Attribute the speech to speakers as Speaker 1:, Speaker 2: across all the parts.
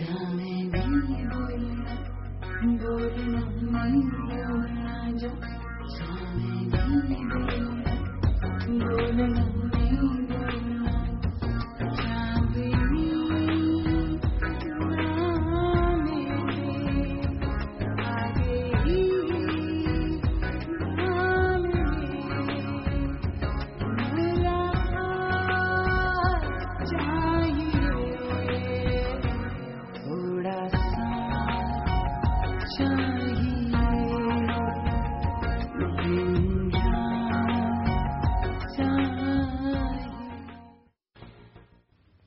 Speaker 1: जाने नहीं बोलना, बोलना नहीं बोलना जो, जाने नहीं बोलना, बोलना नहीं बोलना, जाने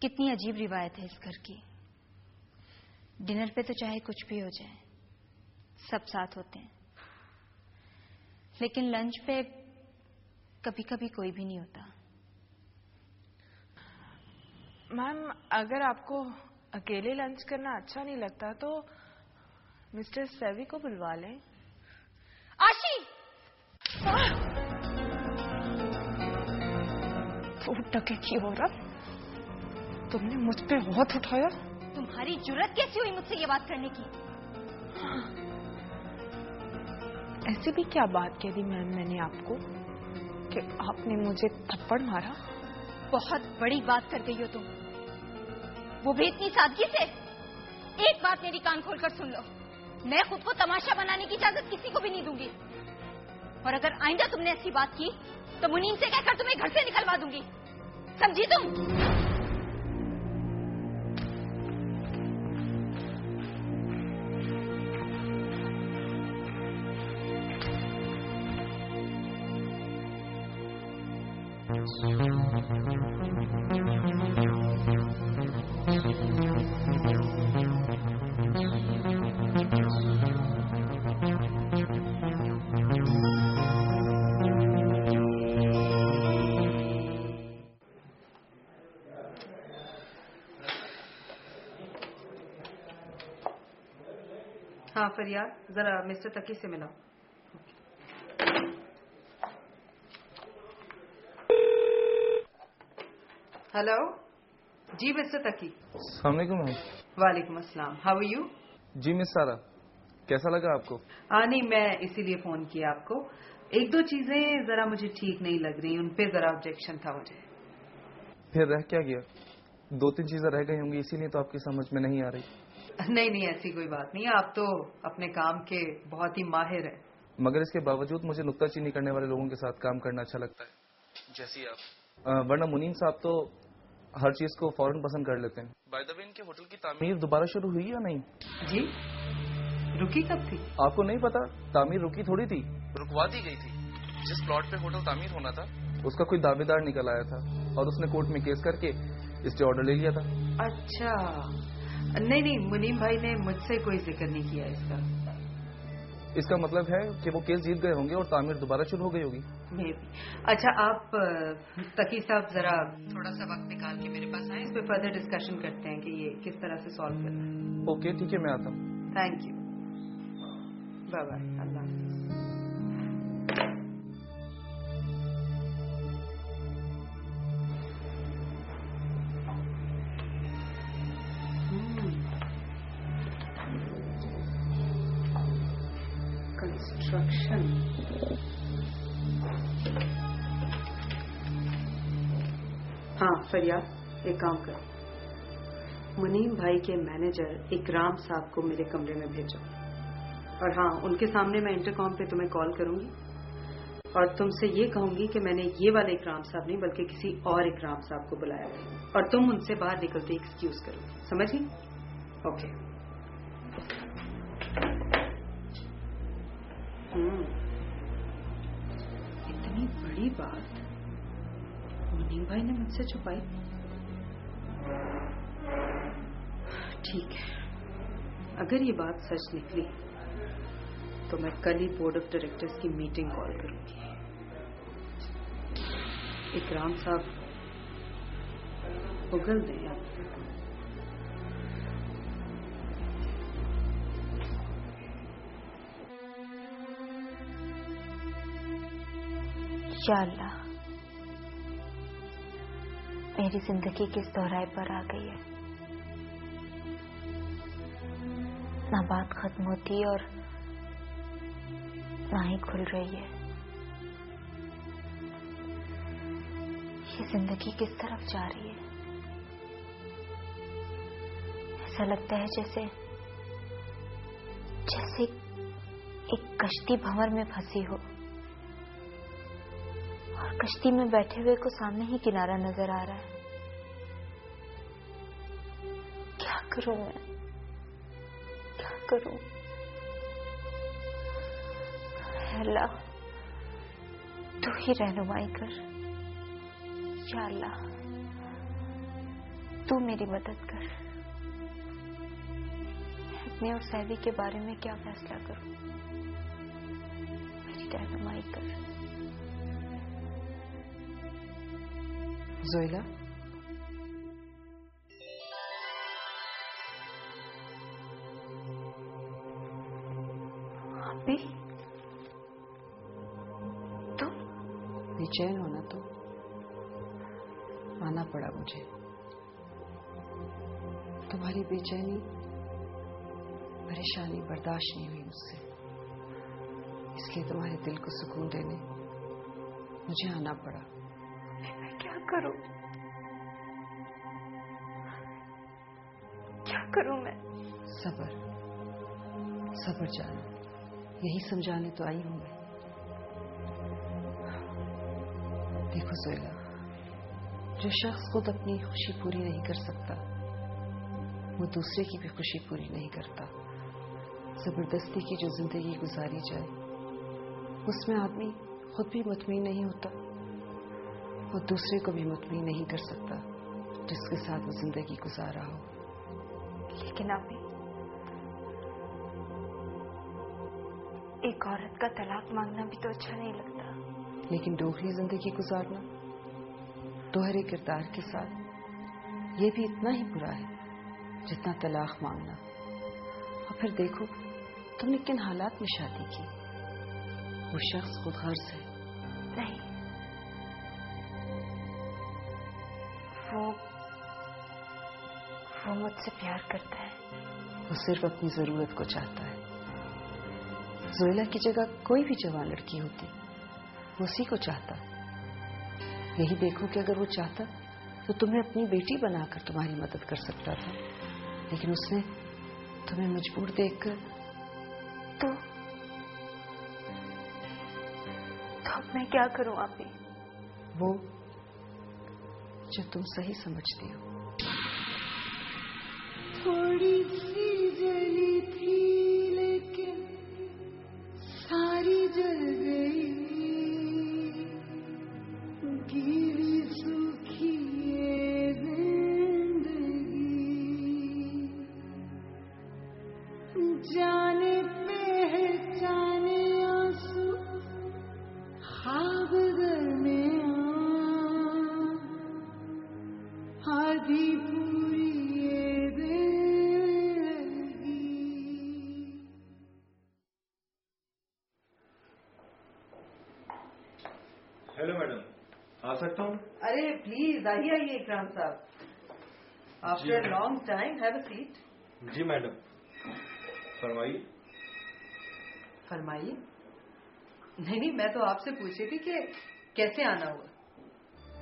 Speaker 2: कितनी अजीब रिवायत है इस घर की। डिनर पे तो चाहे कुछ भी हो जाए, सब साथ होते हैं, लेकिन लंच पे कभी कभी कोई भी नहीं होता।
Speaker 3: मैम, अगर आपको अकेले लंच करना अच्छा नहीं लगता तो मिस्टर सेवी को बुलवा लें।
Speaker 2: आशी!
Speaker 3: तो टके की औरत, तुमने मुझ पे हाथ उठाया?
Speaker 2: तुम्हारी जुर्रत कैसी हुई मुझसे ये बात करने की?
Speaker 3: ऐसी भी क्या बात कह दी मैम मैंने आपको कि आपने मुझे थप्पड़ मारा?
Speaker 2: बहुत बड़ी बात कर गई हो तुम, वो भी इतनी सादगी से। एक बात मेरी कान खोलकर सुन लो, मैं खुद को तमाशा बनाने की इजाजत किसी को भी नहीं दूंगी, और अगर आइंदा तुमने ऐसी बात की तो मुनीम से कहकर तुम्हें घर से निकलवा दूंगी, समझी तुम?
Speaker 4: हाँ फरियाद, जरा मिस्टर तकी से मिलाओ। Hello ji mister Taqi.
Speaker 5: अस्सलाम वालेकुम मैम।
Speaker 4: वालेकुम अस्सलाम, हाउ आर यू?
Speaker 5: जी मिस सारा, कैसा लगा आपको?
Speaker 4: नहीं, मैं इसीलिए फोन किया आपको। एक दो चीजें जरा मुझे ठीक नहीं लग रही, उन पे जरा ऑब्जेक्शन था मुझे।
Speaker 5: फिर रह क्या गया? दो तीन चीजें रह गई होंगी, इसीलिए तो आपकी समझ में नहीं आ रही।
Speaker 4: नहीं नहीं, ऐसी कोई बात नहीं, आप तो अपने काम के बहुत ही माहिर हैं।
Speaker 5: मगर इसके बावजूद मुझे नुक्ताचीनी करने वाले लोगों के साथ काम करना अच्छा लगता है, जैसे आप। वरना मुनीम साहब तो हर चीज को फौरन पसंद कर लेते हैं। बाय द वे, इनके होटल की तामीर दोबारा शुरू हुई या नहीं?
Speaker 4: जी, रुकी कब थी?
Speaker 5: आपको नहीं पता? तामीर रुकी थोड़ी थी, रुकवा दी गई थी। जिस प्लॉट पे होटल तामीर होना था उसका कोई दावेदार निकल आया था और उसने कोर्ट में केस करके स्टे ऑर्डर ले लिया था।
Speaker 4: अच्छा, नहीं नहीं, मुनीम भाई ने मुझसे कोई जिक्र नहीं किया इसका।
Speaker 5: इसका मतलब है कि वो केस जीत गए होंगे और तामीर दोबारा शुरू हो गई होगी।
Speaker 4: अच्छा, आप तकी साहब जरा थोड़ा सा वक्त निकाल के मेरे पास आए, इस पे फर्दर डिस्कशन करते हैं कि ये किस तरह से सॉल्व करना है।
Speaker 5: ओके ठीक है, मैं आता हूँ।
Speaker 4: थैंक यू, बाय बाय, अल्लाह हाफिज। कंस्ट्रक्शन, हाँ फरियाद, एक काम करो, मुनीम भाई के मैनेजर इकराम साहब को मेरे कमरे में भेजो, और हाँ, उनके सामने मैं इंटरकॉम पे तुम्हें कॉल करूंगी और तुमसे ये कहूंगी कि मैंने ये वाले इकराम साहब नहीं बल्कि किसी और इकराम साहब को बुलाया है, और तुम उनसे बाहर निकलते एक्सक्यूज करोगे, समझ गई? ओके। इतनी बड़ी बात मुनीम भाई ने मुझसे छुपाई। ठीक है, अगर ये बात सच निकली तो मैं कल ही बोर्ड ऑफ डायरेक्टर्स की मीटिंग कॉल करूंगी। इकराम साहब उगल दें अब।
Speaker 2: या अल्लाह, मेरी जिंदगी किस दोहराए पर आ गई है। ना बात खत्म होती और ना ही खुल रही है। ये जिंदगी किस तरफ जा रही है? ऐसा लगता है जैसे एक कश्ती भंवर में फंसी हो और कश्ती में बैठे हुए को सामने ही किनारा नजर आ रहा है। क्या करूं मैं, क्या करूं? अल्लाह तू ही रहनुमाई कर। या अल्लाह तू मेरी मदद कर। अपने और सैवी के बारे में क्या फैसला करूं? मेरी रहनुमाई कर।
Speaker 4: जोइला,
Speaker 2: अभी तुम
Speaker 4: बेचैन हो ना? तो आना पड़ा मुझे। तुम्हारी बेचैनी, परेशानी बर्दाश्त नहीं हुई मुझसे, इसलिए तुम्हारे दिल को सुकून देने मुझे आना पड़ा।
Speaker 2: मैं क्या करूं? क्या करूं मैं?
Speaker 4: सब्र, सब्र जानो, यही समझाने तो आई हूं मैं। देखो जोइला, जो शख्स खुद अपनी खुशी पूरी नहीं कर सकता वो दूसरे की भी खुशी पूरी नहीं करता। जबरदस्ती की जो जिंदगी गुजारी जाए उसमें आदमी खुद भी मुतमईन नहीं होता और दूसरे को भी मुतमईन नहीं कर सकता जिसके साथ वो जिंदगी गुजार रहा हो।
Speaker 2: लेकिन अभी एक औरत का तलाक मांगना भी तो अच्छा नहीं लगता।
Speaker 4: लेकिन दोहरी जिंदगी गुजारना दोहरे किरदार के साथ ये भी इतना ही बुरा है जितना तलाक मांगना। और फिर देखो तुमने किन हालात में शादी की। वो शख्स खुद गर्ज है।
Speaker 2: नहीं, वो मुझसे प्यार करता है।
Speaker 4: वो सिर्फ अपनी जरूरत को चाहता है। जोइला की जगह कोई भी जवान लड़की होती वो उसी को चाहता। यही देखो कि अगर वो चाहता तो तुम्हें अपनी बेटी बनाकर तुम्हारी मदद कर सकता था, लेकिन उसने तुम्हें मजबूर देखकर
Speaker 2: तो अब मैं क्या करूं आप ही?
Speaker 4: वो जो तुम सही समझती हो।
Speaker 1: थोड़ी सी जली थी लेकिन सारी जल गई, गीली सूखी ये जिंदगी, जाने पहचाने आंसू ख्वाब दरमियां, आधी पूरी ये जिंदगी।
Speaker 6: हेलो मैडम, आ सकता हूँ?
Speaker 4: अरे प्लीज आइए आइए इकराम साहब। After long time, have a seat.
Speaker 6: जी मैडम, फरमाइए।
Speaker 4: फरमाइए। नहीं, मैं तो आपसे पूछ रही थी कि कैसे आना हुआ।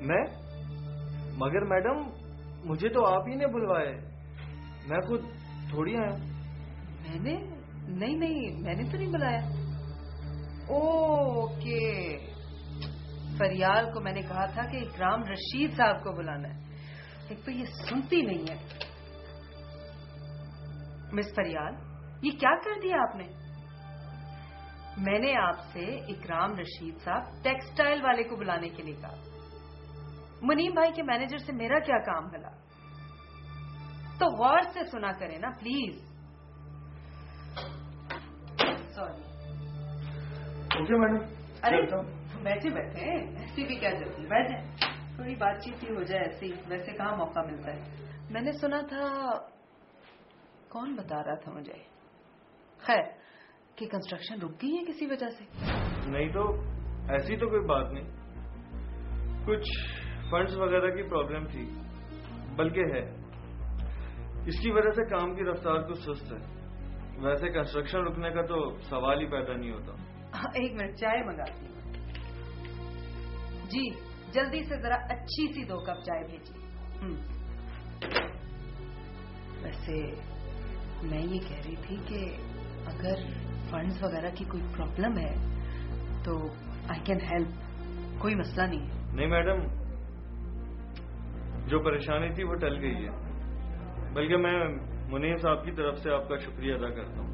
Speaker 6: मैं? मगर मैडम मुझे तो आप ही ने बुलवाया, मैं खुद थोड़ी आया।
Speaker 4: मैंने? नहीं, मैंने तो नहीं बुलाया। ओके, फरियाल को मैंने कहा था कि इकराम रशीद साहब को बुलाना है। एक तो ये सुनती नहीं है। मिस फरियाल, ये क्या कर दिया आपने? मैंने आपसे इकराम रशीद साहब टेक्सटाइल वाले को बुलाने के लिए कहा। मुनीम भाई के मैनेजर से मेरा क्या काम भला? तो गौर से सुना करें ना प्लीज। सॉरी।
Speaker 6: Okay madam.
Speaker 4: अरे बैठे बैठे ऐसी भी क्या जरूरत, बैठे थोड़ी बातचीत ही हो जाए। ऐसी वैसे कहाँ मौका मिलता है। मैंने सुना था, कौन बता रहा था मुझे, खैर कि कंस्ट्रक्शन रुक गई है किसी वजह से।
Speaker 6: नहीं तो ऐसी तो कोई बात नहीं, कुछ फंड्स वगैरह की प्रॉब्लम थी, बल्कि है इसकी वजह से काम की रफ्तार कुछ सुस्त है। वैसे कंस्ट्रक्शन रुकने का तो सवाल ही पैदा नहीं होता।
Speaker 4: एक मिनट, चाय मंगाती हूँ जी। जल्दी से जरा अच्छी सी 2 कप चाय भेजिए। वैसे मैं ये कह रही थी कि अगर फंड्स वगैरह की कोई प्रॉब्लम है तो आई कैन हेल्प, कोई मसला नहीं है।
Speaker 6: नहीं मैडम, जो परेशानी थी वो टल गई है। बल्कि मैं मुनीम साहब की तरफ से आपका शुक्रिया अदा करता हूँ।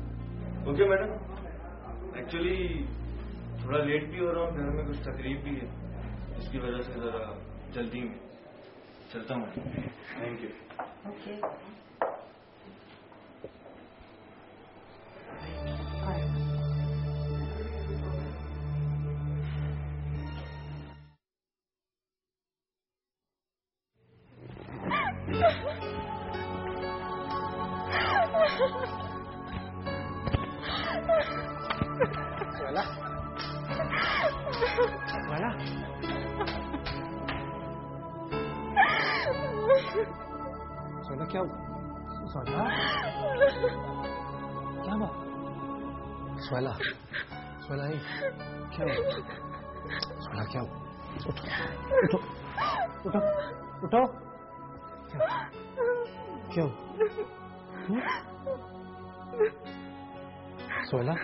Speaker 6: ओके मैडम, एक्चुअली थोड़ा लेट भी हो रहा हूँ, घर में कुछ तकलीफ भी है, इसकी वजह से जरा जल्दी में चलता हूँ। Thank you.
Speaker 4: ओके।
Speaker 7: स्वेला, स्वेला, स्वेला क्या? स्वेला, क्या बात? स्वेला, स्वेला ये क्या? स्वेला क्या? उठो, उठो, उठो, उठो। क्या? स्वेला,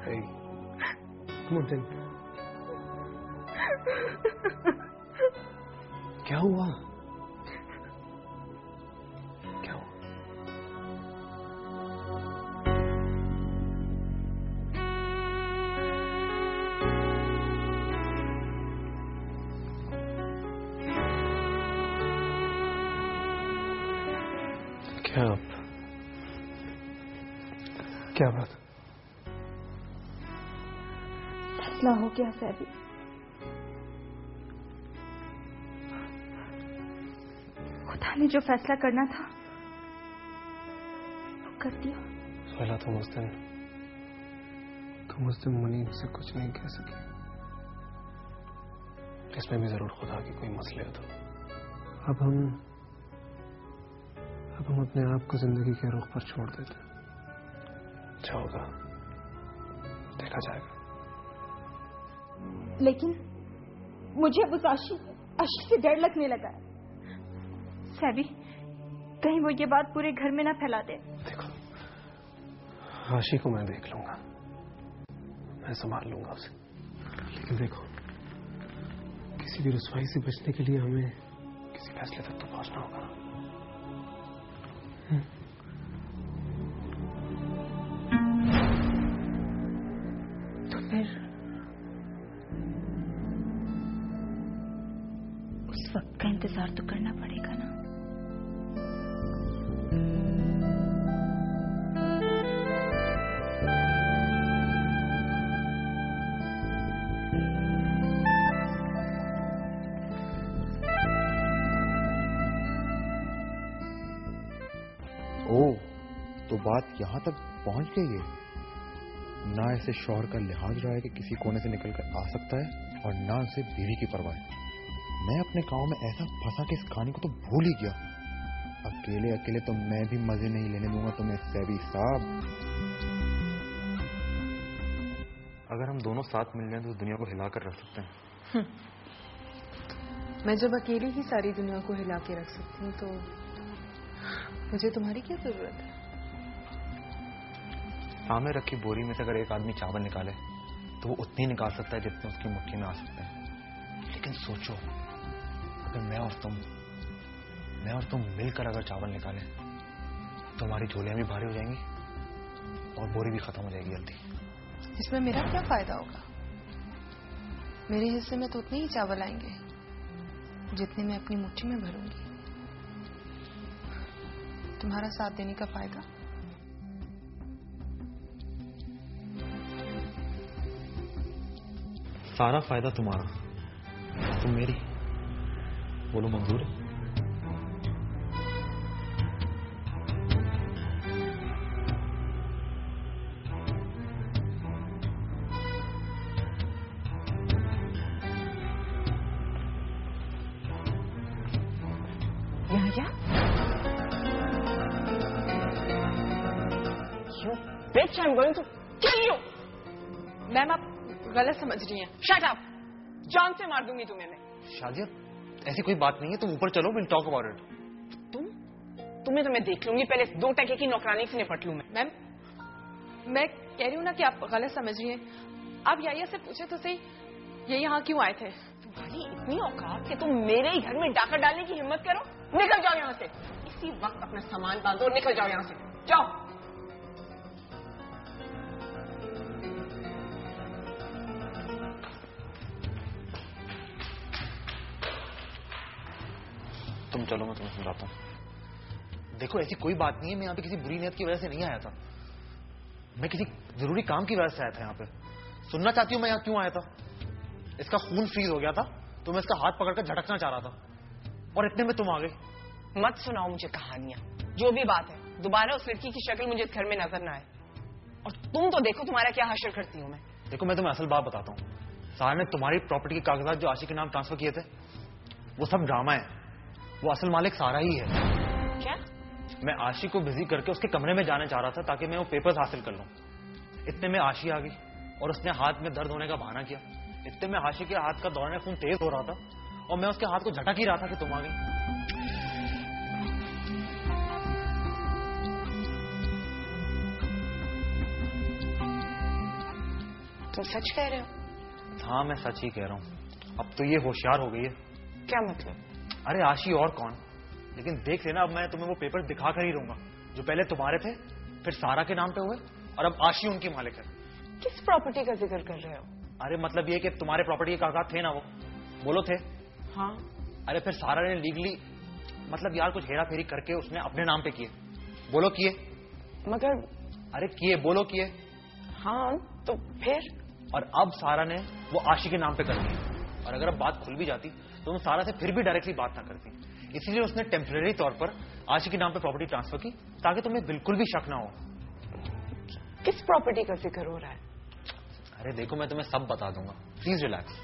Speaker 7: hey, come on, tell me. क्या हुआ? क्या हुआ? क्या बात?
Speaker 2: फैसला हो गया सैबी। खुदा ने जो फैसला करना था वो कर दिया।
Speaker 7: स्वेला, तुम उस दिन मुनीम से कुछ नहीं कह सके। इसमें भी जरूर खुदा की कोई मसले हो तो अब हम अपने आप को जिंदगी के रुख पर छोड़ देते हैं। अच्छा होगा, देखा जाएगा।
Speaker 2: लेकिन मुझे अब उस आशी से डर लगने लगा है। सैबी, कहीं वो ये बात पूरे घर में ना फैला दे।
Speaker 7: देखो, आशी को मैं देख लूंगा, मैं संभाल लूंगा उसे। लेकिन देखो, किसी भी रुसवाई से बचने के लिए हमें किसी फैसले तक तो पहुंचना होगा।
Speaker 2: तो फिर उस वक्त का इंतजार तो करना पड़ेगा ना।
Speaker 8: ओह, तो बात यहाँ तक पहुँच गई है। ना ऐसे शौहर का लिहाज रहा है कि किसी कोने से निकल कर आ सकता है, और ना उसे बीवी की परवाह है। मैं अपने गांव में ऐसा फंसा कि इस कहानी को तो भूल ही गया। अकेले अकेले तो मैं भी मजे नहीं लेने दूंगा तुम्हें सैबी साहब। अगर हम दोनों साथ मिल जाएं तो दुनिया को हिला कर रख सकते हैं।
Speaker 3: मैं जब अकेली ही सारी दुनिया को हिला के रख सकती हूँ तो मुझे तुम्हारी क्या जरूरत है?
Speaker 8: सामने रखी बोरी में से अगर एक आदमी चावल निकाले तो वो उतनी निकाल सकता है जितने उसकी मुट्ठी में आ सकते हैं। लेकिन सोचो, अगर मैं और तुम मिलकर अगर चावल निकालें तो हमारी झोलियां भी भारी हो जाएंगी और बोरी भी खत्म हो जाएगी जल्दी।
Speaker 3: इसमें मेरा क्या फायदा होगा? मेरे हिस्से में तो उतने ही चावल आएंगे जितने मैं अपनी मुट्ठी में भरूंगी। तुम्हारा साथ देने का फायदा?
Speaker 8: सारा फायदा तुम्हारा, तुम मेरी। बोलो, मंजूर है?
Speaker 2: यहाँ जा।
Speaker 9: You bitch, I'm going to kill you.
Speaker 3: Ma'am आप गलत समझ रही हैं।
Speaker 9: Shut up. जान से मार दूंगी तुम्हें मैं।
Speaker 8: शाजिया, ऐसी कोई बात नहीं है, तुम ऊपर चलो, विल टॉक अबाउट इट।
Speaker 9: तुम्हें तो मैं देख लूंगी, पहले 2 टके की नौकरानी से निपट लूं मैं।
Speaker 3: मैम मैं कह रही हूँ ना कि आप गलत समझ रही हैं। आप याया से पूछे तो सही, ये यहाँ क्यों आए थे?
Speaker 9: तुम्हारी इतनी औकात कि तुम मेरे ही घर में डाका डालने की हिम्मत करो? निकल जाओ यहाँ से, इसी वक्त अपना सामान बांधो और निकल जाओ यहाँ से, जाओ।
Speaker 8: तुम चलो, मैं तुम्हें समझाता हूँ। देखो, ऐसी कोई बात नहीं है, मैं यहाँ पे किसी बुरी नीयत की वजह से नहीं आया था। मैं किसी जरूरी काम की वजह से आया था यहाँ पे। सुनना चाहती हूँ मैं यहाँ क्यों आया था? इसका खून फ्रीज हो गया था तो मैं इसका हाथ पकड़कर झटकना चाह रहा था, और इतने में तुम आ गई।
Speaker 9: मत सुनाओ मुझे कहानियां। जो भी बात है, दोबारा उस लड़की की शक्ल मुझे इस घर में नजर ना आए। और तुम तो देखो तुम्हारा क्या हश्र करती हूँ मैं।
Speaker 8: देखो, मैं तुम्हें असल बात बताता हूँ। सारा ने तुम्हारी प्रॉपर्टी के कागजात जो आशी के नाम ट्रांसफर किए थे, वो सब ड्रामा है। वो असल मालिक सारा ही है।
Speaker 9: क्या?
Speaker 8: मैं आशी को बिजी करके उसके कमरे में जाने चाह रहा था ताकि मैं वो पेपर्स हासिल कर लूं। इतने में आशी आ गई और उसने हाथ में दर्द होने का बहाना किया। इतने में आशी के हाथ का दौड़ने खून तेज हो रहा था और मैं उसके हाथ को झटक ही रहा था कि तुम आ गई।
Speaker 9: तुम सच कह रहे हो?
Speaker 8: हाँ, मैं सच ही कह रहा हूँ। अब तो ये होशियार हो गई है।
Speaker 9: क्या मतलब?
Speaker 8: अरे आशी और कौन, लेकिन देख लेना, अब मैं तुम्हें वो पेपर दिखा कर ही रहूंगा जो पहले तुम्हारे थे, फिर सारा के नाम पे हुए, और अब आशी उनकी मालिक है।
Speaker 9: किस प्रॉपर्टी का जिक्र कर रहे हो?
Speaker 8: अरे मतलब ये कि तुम्हारे प्रॉपर्टी के कागजात थे ना, वो बोलो थे।
Speaker 9: हाँ।
Speaker 8: अरे फिर सारा ने लीगली, मतलब यार कुछ हेरा फेरी करके उसने अपने नाम पे किए। बोलो किए?
Speaker 9: मगर
Speaker 8: अरे किए, बोलो किए।
Speaker 9: हाँ तो फिर?
Speaker 8: और अब सारा ने वो आशी के नाम पे कर दिया। और अगर अब बात खुल भी जाती तो तुम सारा से फिर भी डायरेक्टली बात ना करती। इसीलिए उसने टेम्परेरी तौर पर आशी के नाम पे प्रॉपर्टी ट्रांसफर की ताकि तुम्हें बिल्कुल भी शक ना हो।
Speaker 9: किस प्रॉपर्टी का जिक्र हो रहा है?
Speaker 8: अरे देखो, मैं तुम्हें सब बता दूंगा, प्लीज रिलैक्स।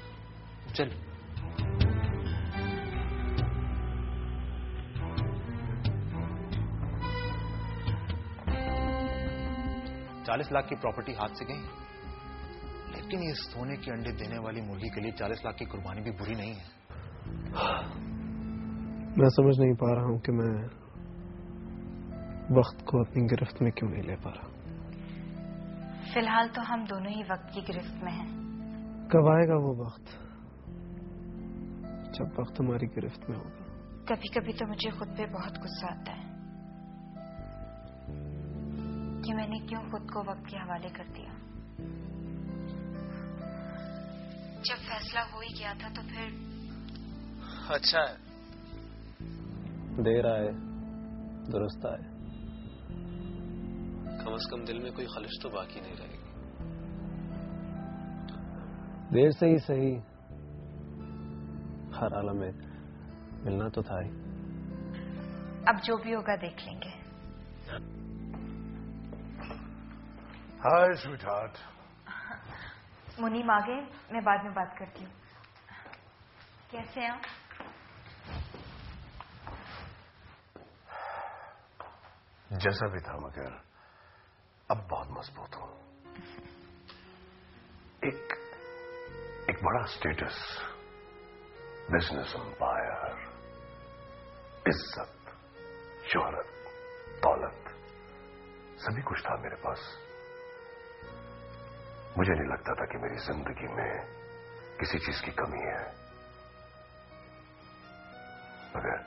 Speaker 8: चल। $40 लाख की प्रॉपर्टी हाथ से गई, लेकिन ये सोने के अंडे देने वाली मुर्गी के लिए 40 लाख की कुर्बानी भी बुरी नहीं है।
Speaker 7: मैं समझ नहीं पा रहा हूं कि मैं वक्त को अपनी गिरफ्त में क्यों नहीं ले पा रहा।
Speaker 2: फिलहाल तो हम दोनों ही वक्त की गिरफ्त में हैं।
Speaker 7: कब आएगा वो वक्त जब वक्त हमारी गिरफ्त में होगा?
Speaker 2: कभी कभी तो मुझे खुद पे बहुत गुस्सा आता है कि मैंने क्यों खुद को वक्त के हवाले कर दिया। जब फैसला हो ही गया था तो फिर
Speaker 5: अच्छा है,
Speaker 7: देर आए दुरुस्त आए।
Speaker 10: कम से कम दिल में कोई खलिश तो बाकी नहीं रहेगी।
Speaker 7: देर से ही सही, हर हाल में मिलना तो था ही।
Speaker 2: अब जो भी होगा देख लेंगे।
Speaker 11: हाय स्वीटहार्ट।
Speaker 2: मुनीम आ गए, मैं बाद में बात करती हूँ। कैसे हैं आप?
Speaker 11: जैसा भी था, मगर अब बहुत मजबूत हूं। एक बड़ा स्टेटस, बिजनेस एम्पायर, इज्जत, शोहरत, दौलत, सभी कुछ था मेरे पास। मुझे नहीं लगता था कि मेरी जिंदगी में किसी चीज की कमी है, मगर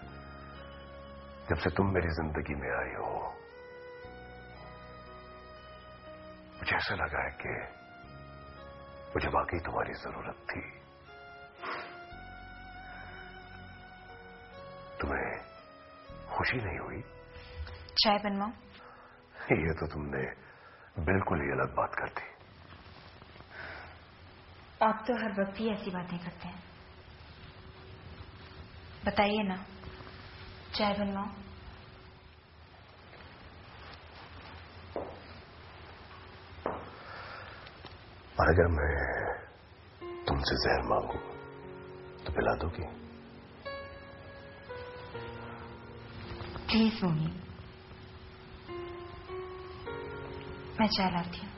Speaker 11: जब से तुम मेरी जिंदगी में आई हो, मुझे ऐसा लगा है कि मुझे वाकई तुम्हारी जरूरत थी। तुम्हें खुशी नहीं हुई?
Speaker 2: चाय बनवाऊं?
Speaker 11: ये तो तुमने बिल्कुल ही अलग बात कर दी।
Speaker 2: आप तो हर वक्त ही ऐसी बातें करते हैं। बताइए ना, चाय बनवाऊं?
Speaker 11: और अगर मैं तुमसे जहर मांगू तो पिला दोगी?
Speaker 2: प्लीज मुनीम।
Speaker 3: मैं चाय लाती हूँ।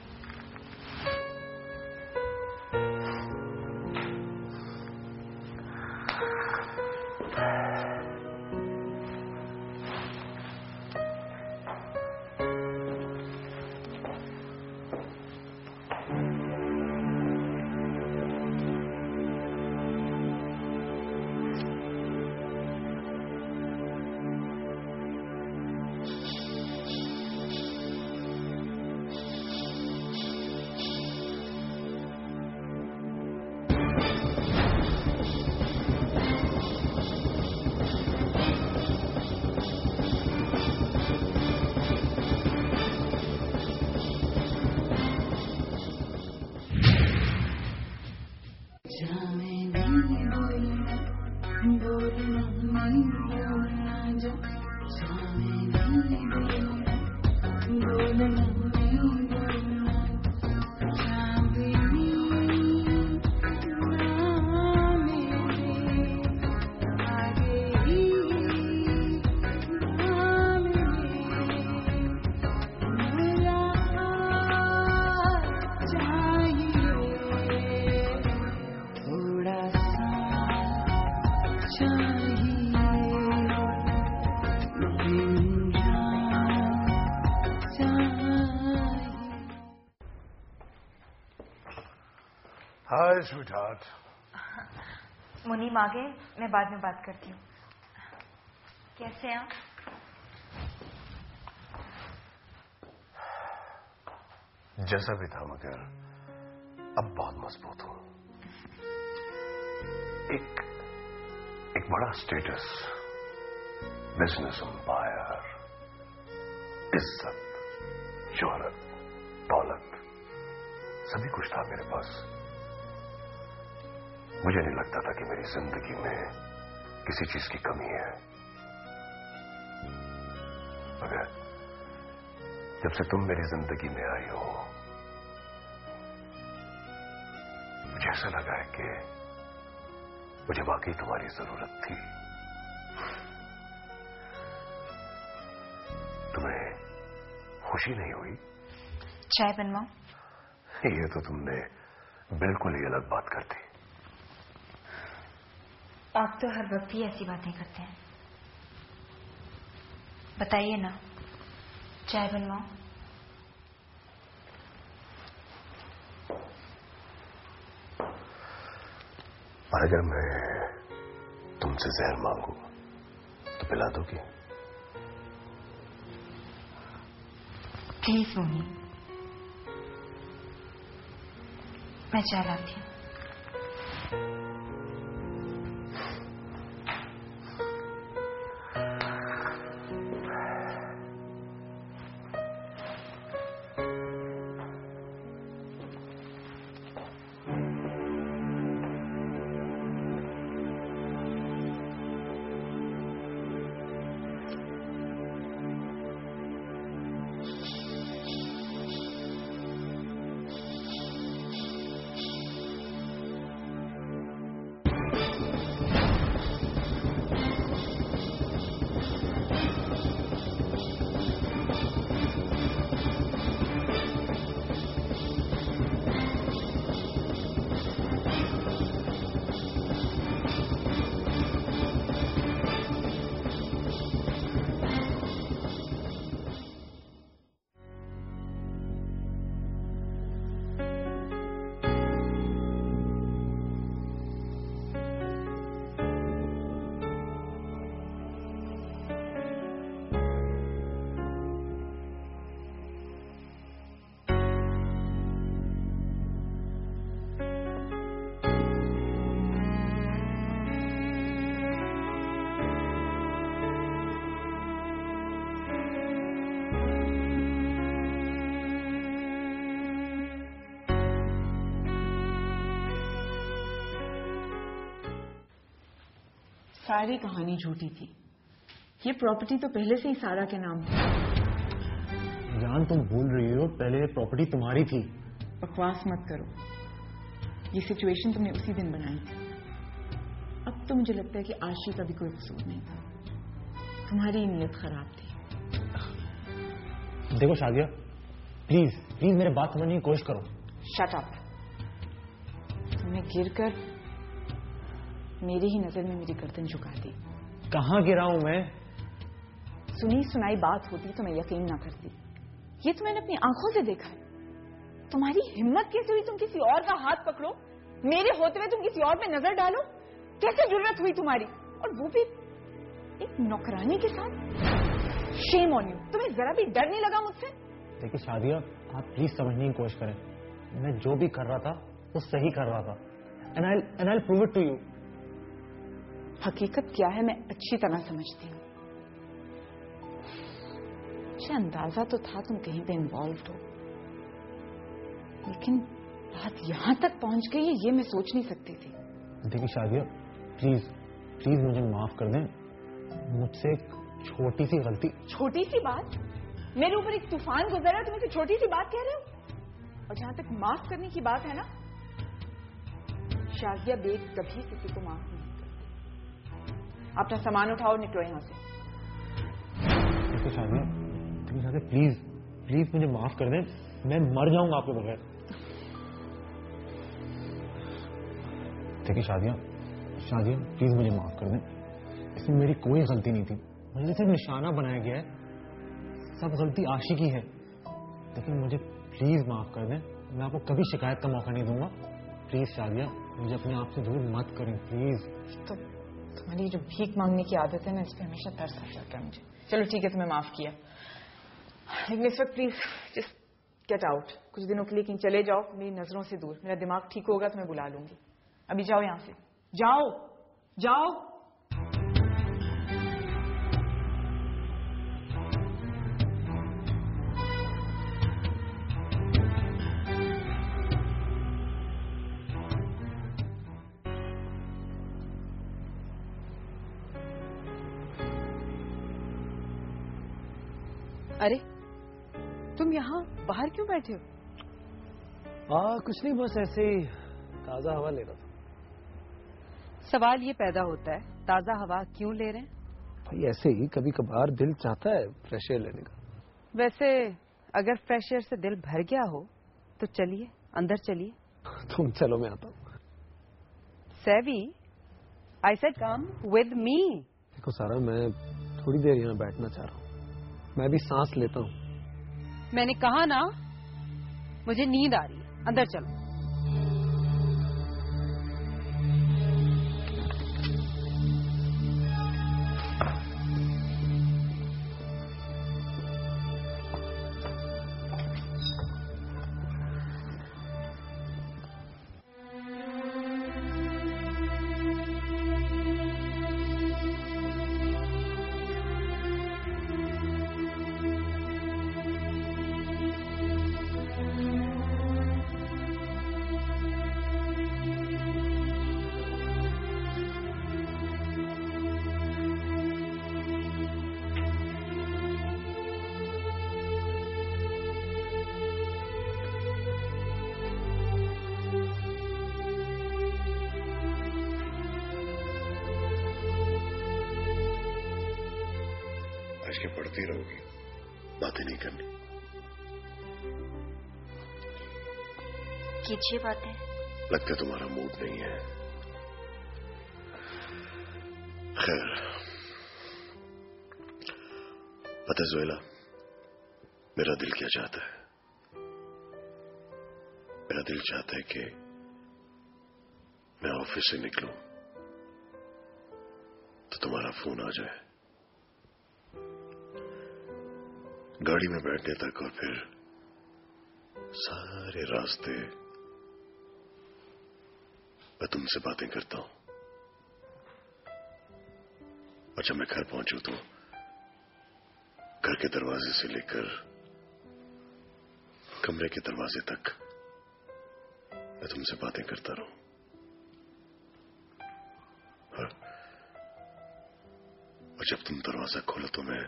Speaker 11: हाय स्वीटहार्ट।
Speaker 2: मुनीम आ गए, मैं बाद में बात करती हूँ। कैसे हैं आप?
Speaker 11: जैसा भी था मगर अब बहुत मजबूत हूं। एक बड़ा स्टेटस, बिजनेस एम्पायर, इज्जत, शोहरत, दौलत, सभी कुछ था मेरे पास। मुझे नहीं लगता था कि मेरी जिंदगी में किसी चीज की कमी है, मगर जब से तुम मेरी जिंदगी में आई हो मुझे ऐसा लगा है कि मुझे वाकई तुम्हारी जरूरत थी। तुम्हें खुशी नहीं हुई?
Speaker 2: चाय बनवाऊं?
Speaker 11: ये तो तुमने बिल्कुल ही अलग बात कर दी।
Speaker 2: आप तो हर वक्त ही ऐसी बातें करते हैं। बताइए ना, चाय बनवाऊं?
Speaker 11: और अगर मैं तुमसे जहर मांगू तो पिला दोगी?
Speaker 2: प्लीज मुनीम, मैं चाय लाती हूँ।
Speaker 9: सारी कहानी झूठी थी। ये प्रॉपर्टी तो पहले से ही सारा के नाम थी।
Speaker 7: जान, तुम भूल रही हो, पहले ये प्रॉपर्टी तुम्हारी थी।
Speaker 9: बकवास मत करो, ये सिचुएशन तुमने उसी दिन बनाई थी। अब तो मुझे लगता है कि आशी का भी कोई कसूर नहीं था, तुम्हारी नीयत खराब थी।
Speaker 7: देखो शादिया, प्लीज प्लीज मेरे बात समझने की कोशिश करो।
Speaker 9: Shut up. तुमने गिरकर मेरी ही नजर में मेरी गर्दन झुका दी।
Speaker 7: कहाँ गिरा हूं मैं?
Speaker 9: सुनी सुनाई बात होती तो मैं यकीन ना करती। ये तो मैंने अपनी आंखों से देखा है। तुम्हारी हिम्मत कैसे हुई तुम किसी और का हाथ पकड़ो, मेरे होते हुए तुम किसी और पे नजर डालो? कैसे जुर्रत हुई तुम्हारी, और वो भी एक नौकरानी के साथ? Shame on you. तुम्हें जरा भी डर नहीं लगा मुझसे?
Speaker 7: देखिए शादिया, आप प्लीज समझने की कोशिश करें। मैं जो भी कर रहा था वो सही कर रहा था। And I prove it to you.
Speaker 9: हकीकत क्या है मैं अच्छी तरह समझती हूँ। मुझे अंदाजा तो था तुम कहीं पे इन्वॉल्व हो, लेकिन बात यहां तक पहुंच गई है ये मैं सोच नहीं सकती थी।
Speaker 7: देखिए शादिया, प्लीज प्लीज मुझे माफ कर दें। मुझसे एक छोटी सी गलती।
Speaker 9: छोटी सी बात? मेरे ऊपर एक तूफान गुजरा है, तुम इसे छोटी सी बात कह रहे हो? और जहां तक माफ करने की बात है ना, शाजिया बेग कभी किसी को माफ नहीं करती। अपना सामान उठाओ, निकलो यहां से।
Speaker 7: देखो शादिया, प्लीज प्लीज मुझे माफ कर दें। मैं मर जाऊंगा आपके बगैर। देखिए शादिया प्लीज मुझे माफ कर दें। इसमें मेरी कोई गलती नहीं थी। मुझे सिर्फ निशाना बनाया गया है। सब गलती आशी की है। लेकिन मुझे प्लीज माफ कर दें। मैं आपको कभी शिकायत का मौका नहीं दूंगा। प्लीज शादिया, मुझे अपने आप से दूर मत करें प्लीज।
Speaker 9: तो तुम्हारी जो भीख मांगने की आदत है ना, इस पर हमेशा तरस आ जाता है मुझे। चलो ठीक है, तुम्हें माफ किया, लेकिन इस वक्त प्लीज जस्ट गेट आउट कुछ दिनों के लिए। कहीं चले जाओ मेरी नजरों से दूर। मेरा दिमाग ठीक होगा तो मैं बुला लूंगी। अभी जाओ यहां से, जाओ जाओ।
Speaker 1: अरे तुम यहाँ बाहर क्यों बैठे हो?
Speaker 7: कुछ नहीं, बस ऐसे ही ताजा हवा ले रहा था।
Speaker 1: सवाल ये पैदा होता है, ताजा हवा क्यों ले रहे हैं?
Speaker 7: भाई ऐसे ही कभी कभार दिल चाहता है फ्रेश एयर लेने का।
Speaker 1: वैसे अगर फ्रेश एयर से दिल भर गया हो तो चलिए अंदर चलिए।
Speaker 7: तुम चलो, मैं आता हूँ।
Speaker 1: सेवी, I said come with me.
Speaker 7: देखो सारा, मैं थोड़ी देर यहाँ बैठना चाह रहा हूँ। मैं भी सांस लेता हूँ।
Speaker 1: मैंने कहा ना, मुझे नींद आ रही है, अंदर चलो।
Speaker 11: आज के पढ़ती रहोगी, बातें नहीं करनी।
Speaker 2: कीजिए बातें।
Speaker 11: लगता तुम्हारा मूड नहीं है। खैर, पता ज़ोएला, मेरा दिल क्या चाहता है? मेरा दिल चाहता है कि मैं ऑफिस से निकलूं तो तुम्हारा फोन आ जाए, गाड़ी में बैठने तक, और फिर सारे रास्ते मैं तुमसे बातें करता हूं। और जब मैं घर पहुंचूं तो घर के दरवाजे से लेकर कमरे के दरवाजे तक मैं तुमसे बातें करता रहूं। और जब तुम दरवाजा खोलो तो मैं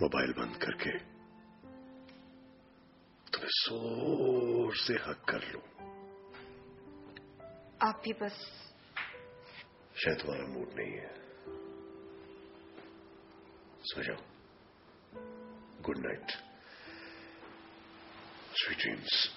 Speaker 11: मोबाइल बंद करके तुम्हें जोर से हक कर लूं।
Speaker 2: आप भी बस।
Speaker 11: शायद तुम्हारा मूड नहीं है, सो जाओ। Good night. Sweet dreams.